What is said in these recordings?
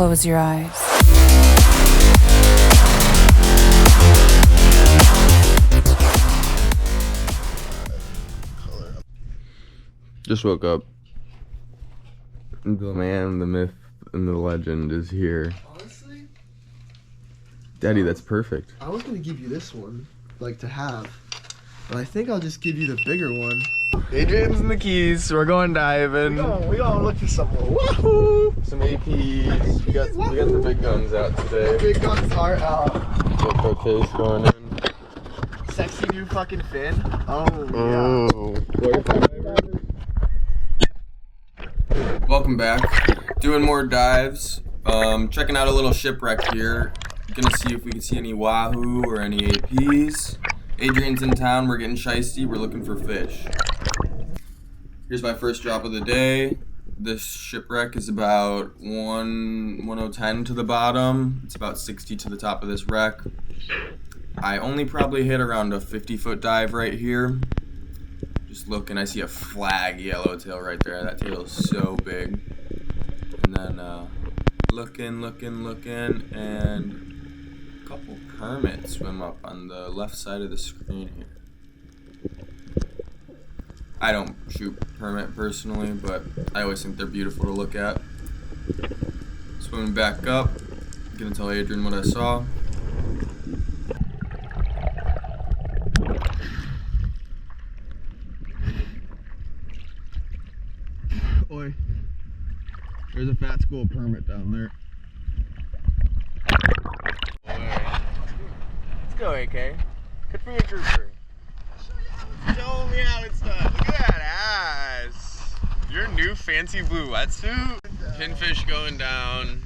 close your eyes. Just woke up. The man, the myth, and the legend is here. Honestly? Daddy, that's perfect. I was gonna give you this one, like to have. But I think I'll just give you the bigger one. Adrian's in the keys. We're going diving. We gonna look for some more. Woohoo! Some APs. We got the big guns out today. Big guns are out. GoPro case going in. Sexy new fucking fin. Oh, Welcome back. Doing more dives. Checking out a little shipwreck here. Gonna see if we can see any wahoo or any APs. Adrian's in town. We're getting shysty. We're looking for fish. Here's my first drop of the day. This shipwreck is about 10 to the bottom. It's about 60 to the top of this wreck. I only probably hit around a 50-foot dive right here. Just looking, I see a flag yellowtail right there. That tail is so big. And then looking, and a couple permits swim up on the left side of the screen here. I don't shoot permit personally, but I always think they're beautiful to look at. Swimming back up, gonna tell Adrian what I saw. Oi. There's a fat school permit down there. Let's go, AK. Good for your grouper. Show me how it's done. Look at that ass. Your new fancy blue wetsuit. Pinfish going down.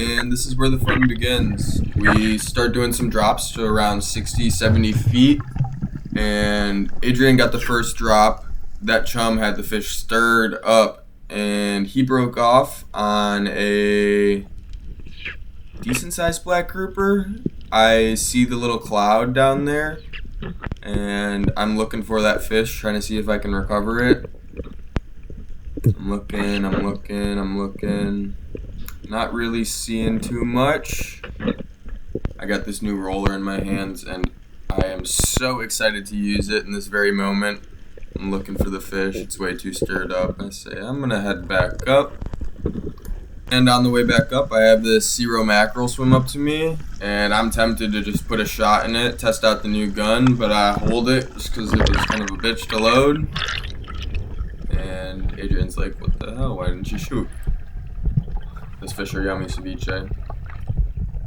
And this is where the fun begins. We start doing some drops to around 60, 70 feet. And Adrian got the first drop. That chum had the fish stirred up. And he broke off on a decent sized black grouper. I see the little cloud down there. And I'm looking for that fish, trying to see if I can recover it. I'm looking. Not really seeing too much. I got this new roller in my hands and I am so excited to use it in this very moment. I'm looking for the fish. It's way too stirred up. I say I'm gonna head back up. And on the way back up, I have this SOOOOO mackerel swim up to me, and I'm tempted to just put a shot in it, test out the new gun, but I hold it just because it was kind of a bitch to load. And Adrian's like, what the hell, why didn't you shoot? Those fish are yummy ceviche.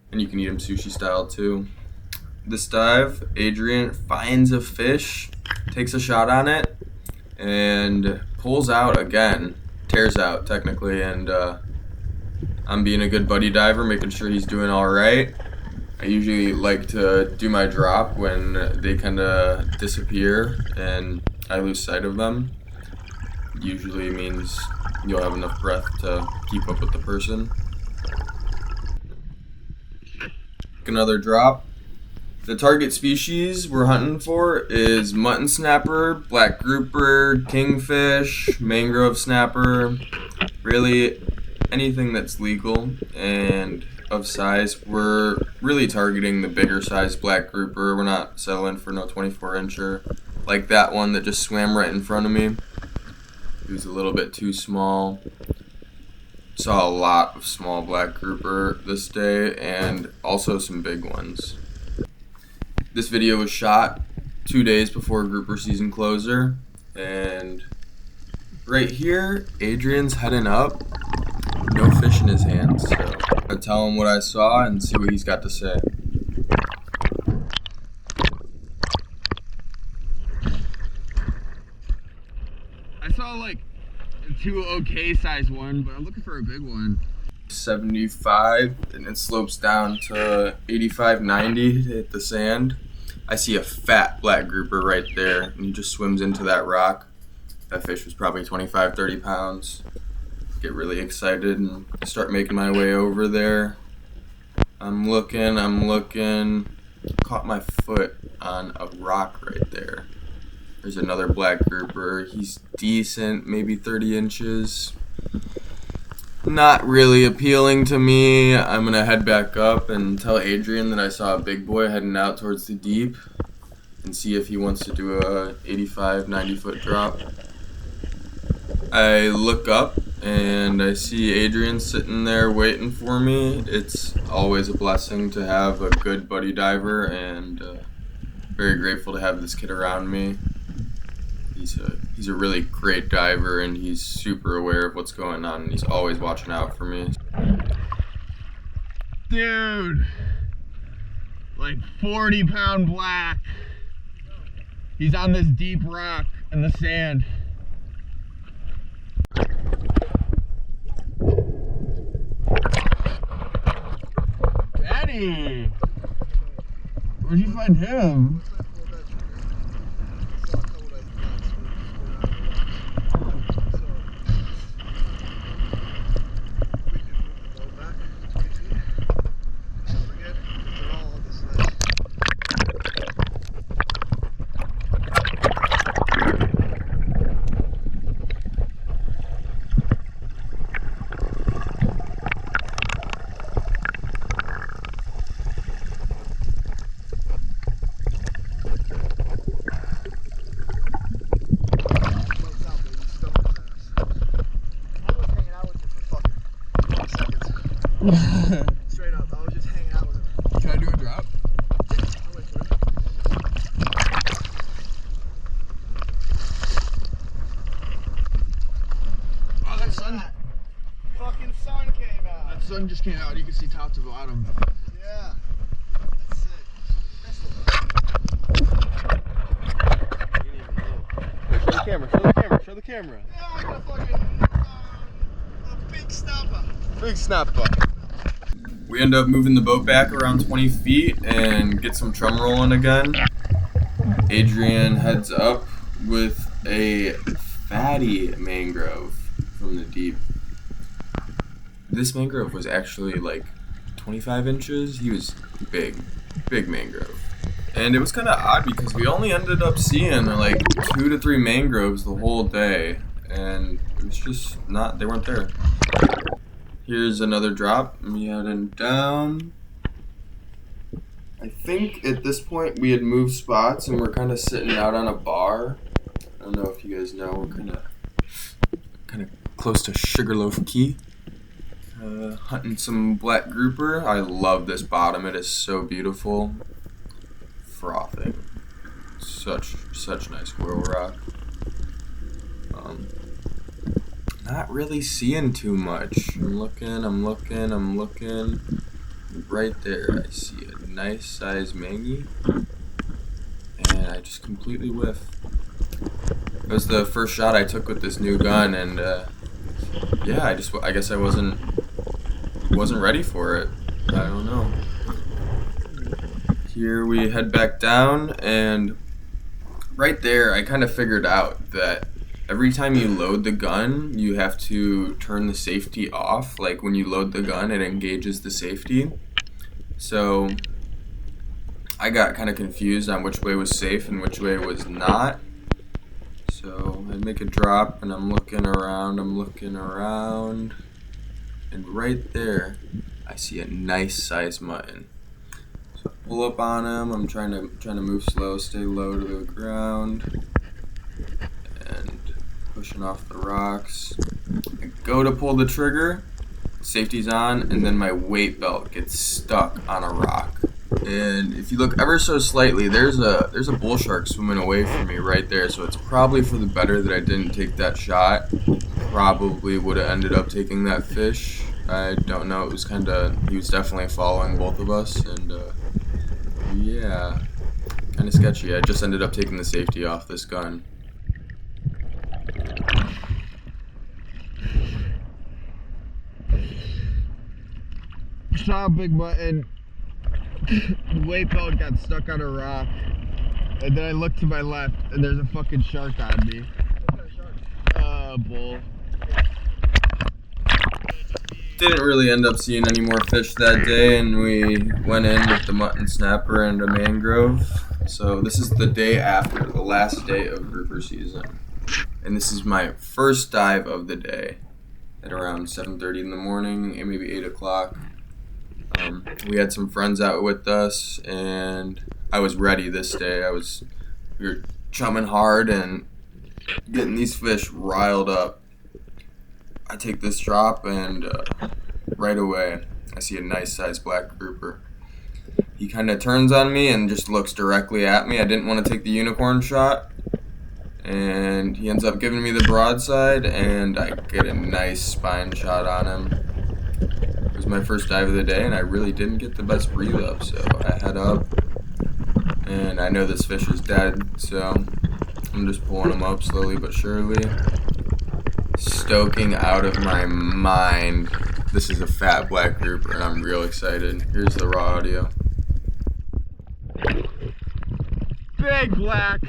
And you can eat them sushi style too. This dive, Adrian finds a fish, takes a shot on it, and pulls out again. Tears out, technically, and I'm being a good buddy diver, making sure he's doing alright. I usually like to do my drop when they kind of disappear and I lose sight of them. Usually means you'll have enough breath to keep up with the person. Another drop. The target species we're hunting for is mutton snapper, black grouper, kingfish, mangrove snapper, really anything that's legal and of size. We're really targeting the bigger size black grouper. We're not settling for no 24-incher like that one that just swam right in front of me. He was a little bit too small. Saw a lot of small black grouper this day and also some big ones. This video was shot 2 days before grouper season closer, and right here Adrian's heading up. No fish fish in his hands. So I'll tell him what I saw and see what he's got to say. I saw like two okay size one, but I'm looking for a big one. 75, and it slopes down to 85, 90 to hit the sand. I see a fat black grouper right there, and he just swims into that rock. That fish was probably 25, 30 pounds. Get really excited and start making my way over there. I'm looking, caught my foot on a rock right there. There's another black grouper. He's decent, maybe 30 inches. Not really appealing to me. I'm gonna head back up and tell Adrian that I saw a big boy heading out towards the deep and see if he wants to do a 85, 90 foot drop. I look up and I see Adrian sitting there waiting for me. It's always a blessing to have a good buddy diver, and very grateful to have this kid around me. He's a really great diver, and he's super aware of what's going on, and he's always watching out for me. Dude, like 40-pound black. He's on this deep rock in the sand. Daddy, where'd you find him? Straight up, I was just hanging out with him. Can I do a drop? I'll wait for it. Oh, that sun. Fucking sun came out. That sun just came out. You can see top to bottom. Yeah. That's sick. Wait, show the camera. Show the camera. Show the camera. Yeah, I got a fucking a big snapper. Big snapper. We end up moving the boat back around 20 feet and get some chum rolling again. Adrian heads up with a fatty mangrove from the deep. This mangrove was actually like 25 inches. He was big mangrove. And it was kind of odd because we only ended up seeing like 2 to 3 mangroves the whole day. And it was just not, they weren't there. Here's another drop. We heading down. I think at this point we had moved spots and we're kind of sitting out on a bar. I don't know if you guys know, we're kind of close to Sugarloaf Key. Hunting some black grouper. I love this bottom. It is so beautiful. Frothing. Such nice coral rock. Not really seeing too much. I'm looking. Right there, I see a nice size mangy, and I just completely whiff. It was the first shot I took with this new gun, and yeah, I guess I wasn't ready for it. I don't know. Here we head back down, and right there, I kind of figured out that every time you load the gun, you have to turn the safety off. Like when you load the gun, it engages the safety. So I got kind of confused on which way was safe and which way was not. So I make a drop and I'm looking around, and right there I see a nice sized mutton. So I pull up on him. I'm trying to move slow, stay low to the ground, and pushing off the rocks. I go to pull the trigger, safety's on, and then my weight belt gets stuck on a rock. And if you look ever so slightly, there's a bull shark swimming away from me right there. So it's probably for the better that I didn't take that shot. Probably would have ended up taking that fish. I don't know. It was he was definitely following both of us, and yeah, kind of sketchy. I just ended up taking the safety off this gun. Saw a big button. The weight belt got stuck on a rock. And then I looked to my left and there's a fucking shark on me. What kind of shark? Bull. Didn't really end up seeing any more fish that day, and we went in with the mutton snapper and a mangrove. So this is the day after, the last day of grouper season. And this is my first dive of the day at around 7:30 in the morning, and maybe 8 o'clock. We had some friends out with us, and I was ready this day. We were chumming hard and getting these fish riled up. I take this drop, and right away I see a nice sized black grouper. He kind of turns on me and just looks directly at me. I didn't want to take the unicorn shot, and he ends up giving me the broadside, and I get a nice spine shot on him. It was my first dive of the day, and I really didn't get the best breathe up, so I head up, and I know this fish is dead, so I'm just pulling him up slowly but surely. Stoking out of my mind. This is a fat black grouper, and I'm real excited. Here's the raw audio. Big black.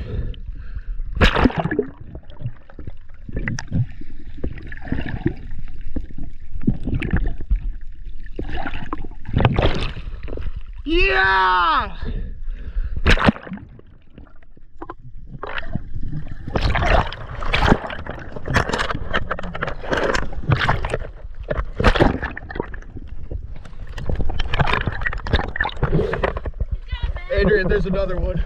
Yeah! Adrian, there's another one.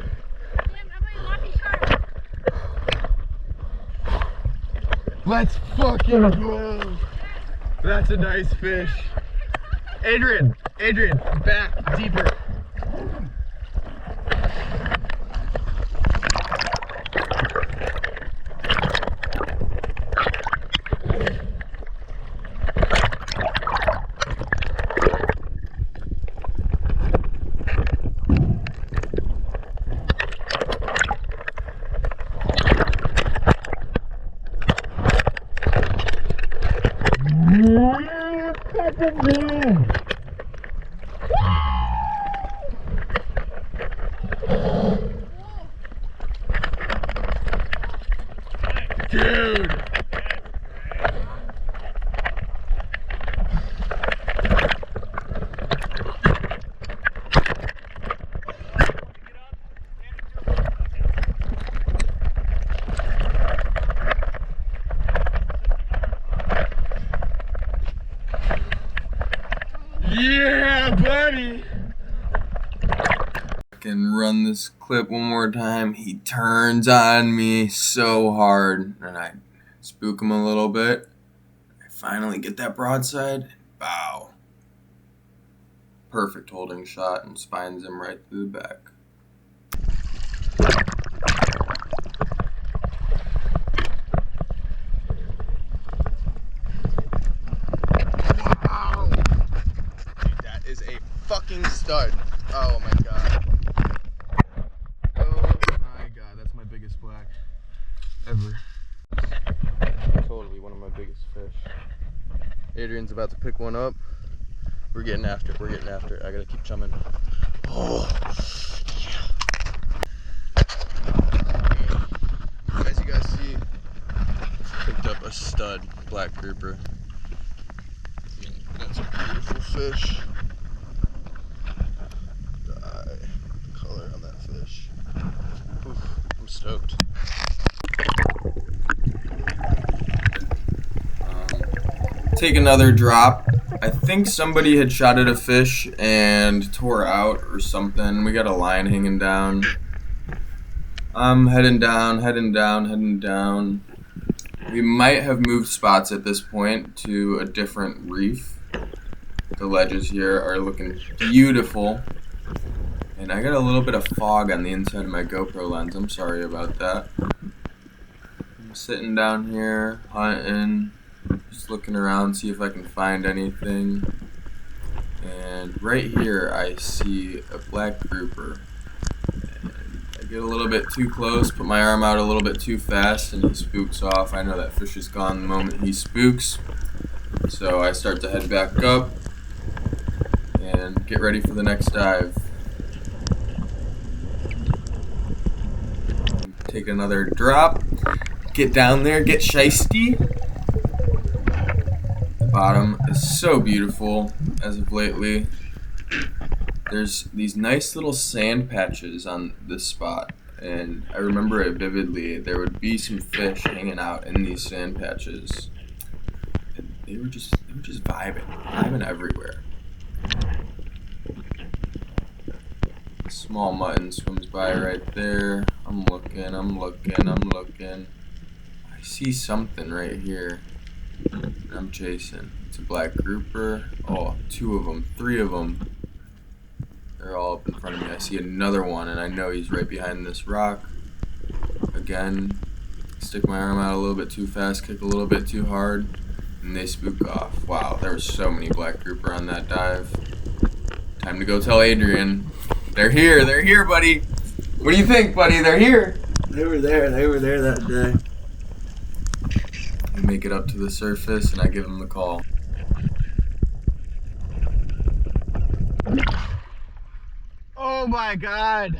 Let's fucking go. That's a nice fish. Adrian, back deeper. Dude! Yeah, buddy! I can run this clip one more time. He turns on me so hard, and I spook him a little bit. I finally get that broadside. Bow. Perfect holding shot, and spines him right through the back. Wow! Dude, that is a fucking stud. Oh my god. Oh my god, that's my biggest black ever. Totally one of my biggest fish. Adrian's about to pick one up. We're getting after it, I gotta keep chumming. Oh, yeah. As you guys see, picked up a stud black grouper. That's a beautiful fish. Color on that fish. Oof, I'm stoked. Take another drop. I think somebody had shot at a fish and tore out or something. We got a line hanging down. I'm heading down. We might have moved spots at this point to a different reef. The ledges here are looking beautiful. And I got a little bit of fog on the inside of my GoPro lens. I'm sorry about that. I'm sitting down here, hunting. Just looking around, see if I can find anything. And right here I see a black grouper. And I get a little bit too close, put my arm out a little bit too fast, and he spooks off. I know that fish is gone the moment he spooks. So I start to head back up and get ready for the next dive. Take another drop, get down there, get shysty. The bottom is so beautiful as of lately. There's these nice little sand patches on this spot, and I remember it vividly. There would be some fish hanging out in these sand patches. And they were just vibing everywhere. A small mutton swims by right there. I'm looking. I see something right here. I'm chasing. It's a black grouper. Oh, 2 of them, 3 of them. They're all up in front of me. I see another one, and I know he's right behind this rock. Again, stick my arm out a little bit too fast, kick a little bit too hard, and they spook off. Wow, there were so many black grouper on that dive. Time to go tell Adrian. They're here, buddy. What do you think, buddy? They're here. They were there that day. I make it up to the surface, and I give them the call. Oh my god.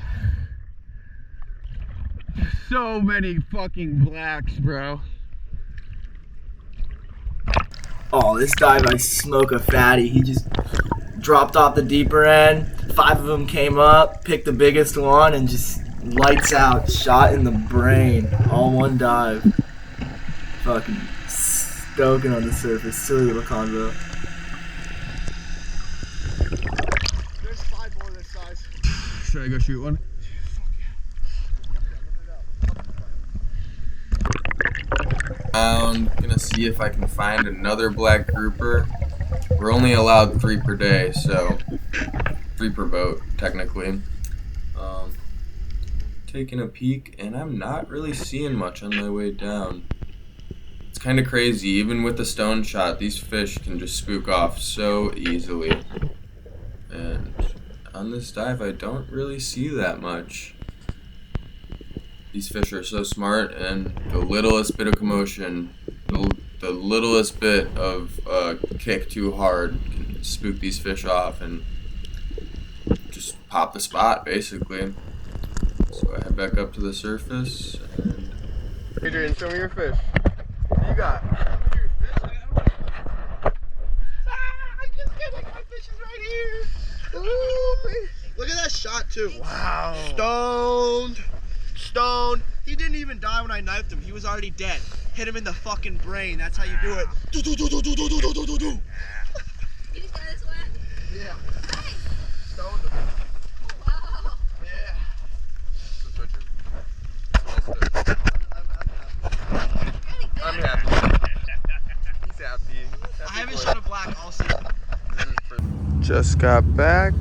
So many fucking blacks, bro. Oh, this dive I smoke a fatty. He just dropped off the deeper end. 5 of them came up, picked the biggest one, and just lights out, shot in the brain, all one dive. Fucking stoking on the surface, silly little convo. There's 5 more this size. Should I go shoot one? Gonna see if I can find another black grouper. We're only allowed 3 per day, so 3 per boat, technically. Taking a peek, and I'm not really seeing much on my way down. It's kind of crazy. Even with the stone shot, these fish can just spook off so easily. And on this dive, I don't really see that much. These fish are so smart, and the littlest bit of commotion, the littlest bit of kick too hard can spook these fish off and just pop the spot, basically. So I head back up to the surface. And Adrian, show me your fish. What do you got? I just get like my fish is right here. Ooh. Look at that shot too. Wow. Stoned. He didn't even die when I knifed him. He was already dead. Hit him in the fucking brain. That's how you do it. Do. You just got this one? Yeah. Nice. Stoned him. Wow. Yeah. I'm happy. He's happy. I haven't shot a black all season. just got back,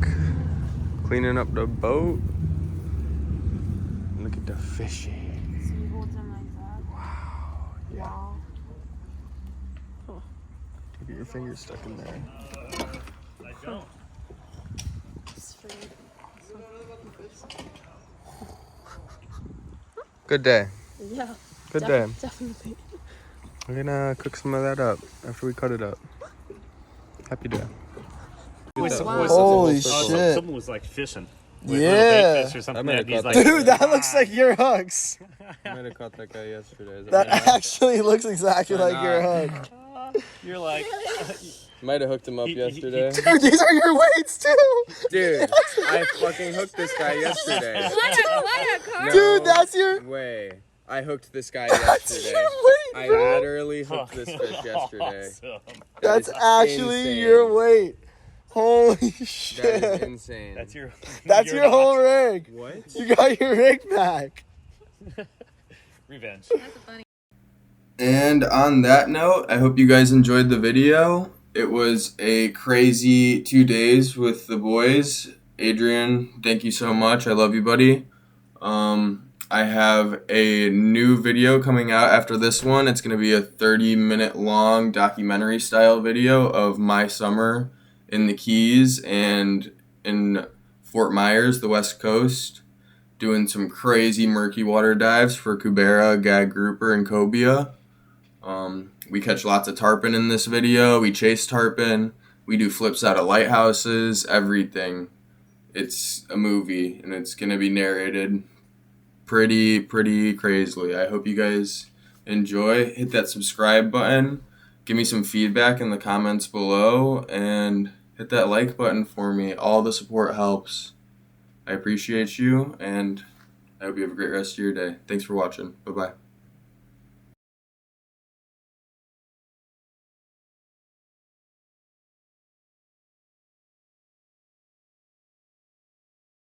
cleaning up the boat. Look at the fishing. So you hold them like that? Wow. Yeah. Wow. Look at your fingers stuck in there. Good day. Yeah. Good day. Definitely. We're gonna cook some of that up after we cut it up. Happy day. Holy shit. Someone was like fishing. With Yeah. little bait fish or something. I might And have he's caught like, Dude, that looks like your hooks. I might have caught that guy yesterday. That actually looks exactly like your not. hook. you're like, Might have hooked him up He- yesterday. Dude, these are your weights too. Dude, I fucking hooked this guy yesterday. What a car. No Dude, that's your. way. I hooked this guy That's yesterday. your weight, I bro. literally hooked this fish yesterday. awesome. That's is actually insane. your weight. Holy That is shit. insane. That's your. That's you're your not- whole rig. What? You got your rig back. Revenge. That's a funny. And on that note, I hope you guys enjoyed the video. It was a crazy 2 days with the boys. Adrian, thank you so much. I love you, buddy. I have a new video coming out after this one. It's going to be a 30-minute long documentary style video of my summer in the Keys and in Fort Myers, the West Coast, doing some crazy murky water dives for cubera, gag grouper, and cobia. We catch lots of tarpon in this video. We chase tarpon. We do flips out of lighthouses, everything. It's a movie, and it's going to be narrated pretty crazily. I hope you guys enjoy. Hit that subscribe button. Give me some feedback in the comments below, and hit that like button for me. All the support helps. I appreciate you, and I hope you have a great rest of your day. Thanks for watching. Bye-bye.